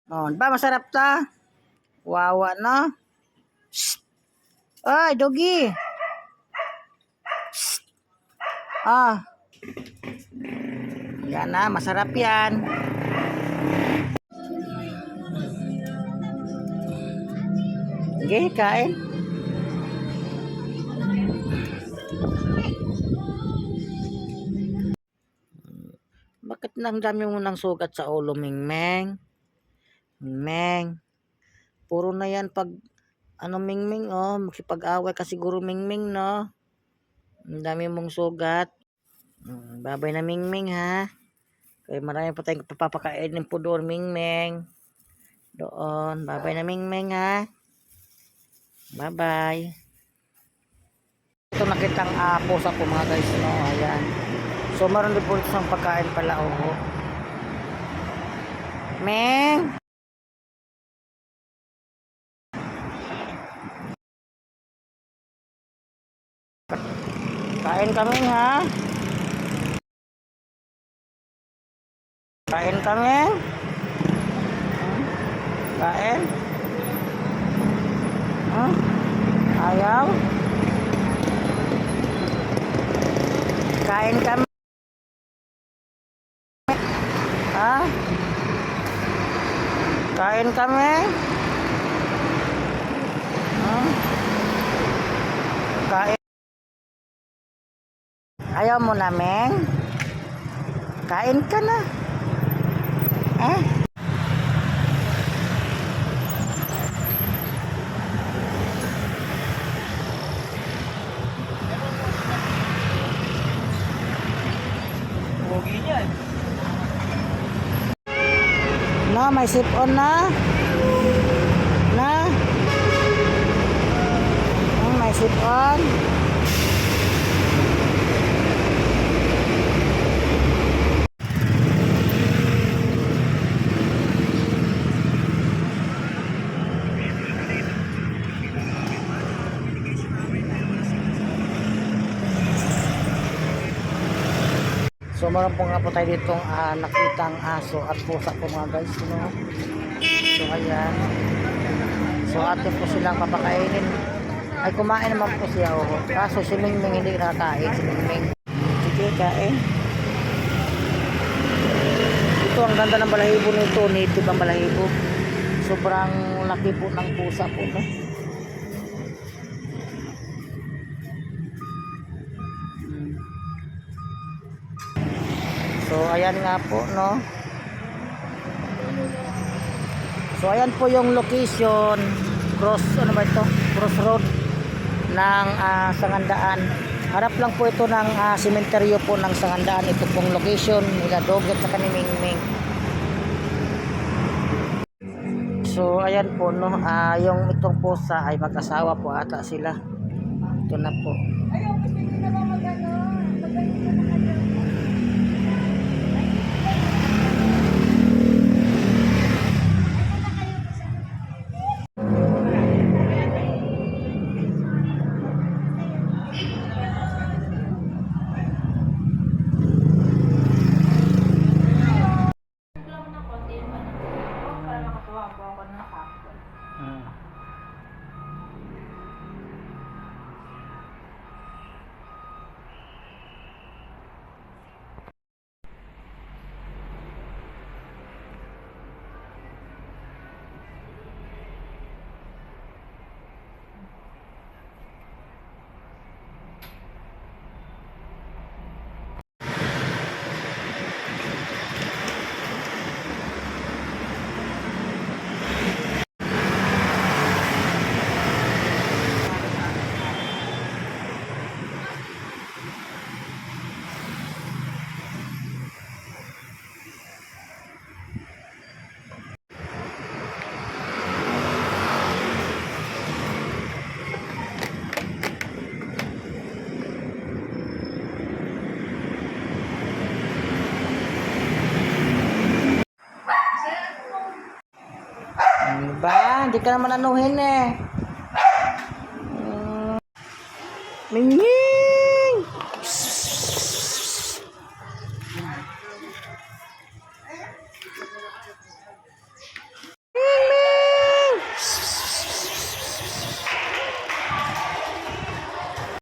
Oh, ba masarap ta? Wawa na. Shh. Ay, doggy. Shh. Ah. Yan na, masarap yan. Sige, kain. Bakit nang dami mo ng sugat sa ulo, Mingmeng? Mingmeng. Puro na yan pag, Mingmeng, oh. Makipag-away ka siguro, Mingmeng, no? Ang dami mong sugat. Babay na, Mingmeng, ha? Kaya marami pa tayong papapakainin po doon, Mingmeng. Doon. Babay na, Mingmeng, ha? Bye-bye. Ito nakitang pusa po, mga guys, no? Ayan. So, meron din po isang pagkain pala, oh. Meng! Kain kami, ha? Kain kami? Kain? Ayaw? Kain kami? Ha? Kain kami? Kain? Ayaw mo na, Meng? Kain ka na. Pogi niyan. No, may sip-on na. Na? May sip-on. So meron po nga po tayo ditong nakitang aso at pusa po, mga guys, no? So ayan. So atin po silang papakainin. Ay, kumain naman po siya, oh. Kaso si Mingming hindi nakakain. Si Mingming. Sige, kain. Ito, ang ganda ng balahibo nito. Native ang balahibo. Sobrang laki po ng pusa po, no? So ayan nga po, no? So ayan po yung location, crossroad ng Sangandaan. Harap lang po ito ng sementeryo po ng Sangandaan. Ito pong location nila Doget sa ni Mingming. So ayan po, no? Yung itong pusa ay mag-asawa po ata sila. Ito na po. Ba, hindi ka naman anuhin, eh. Mingming!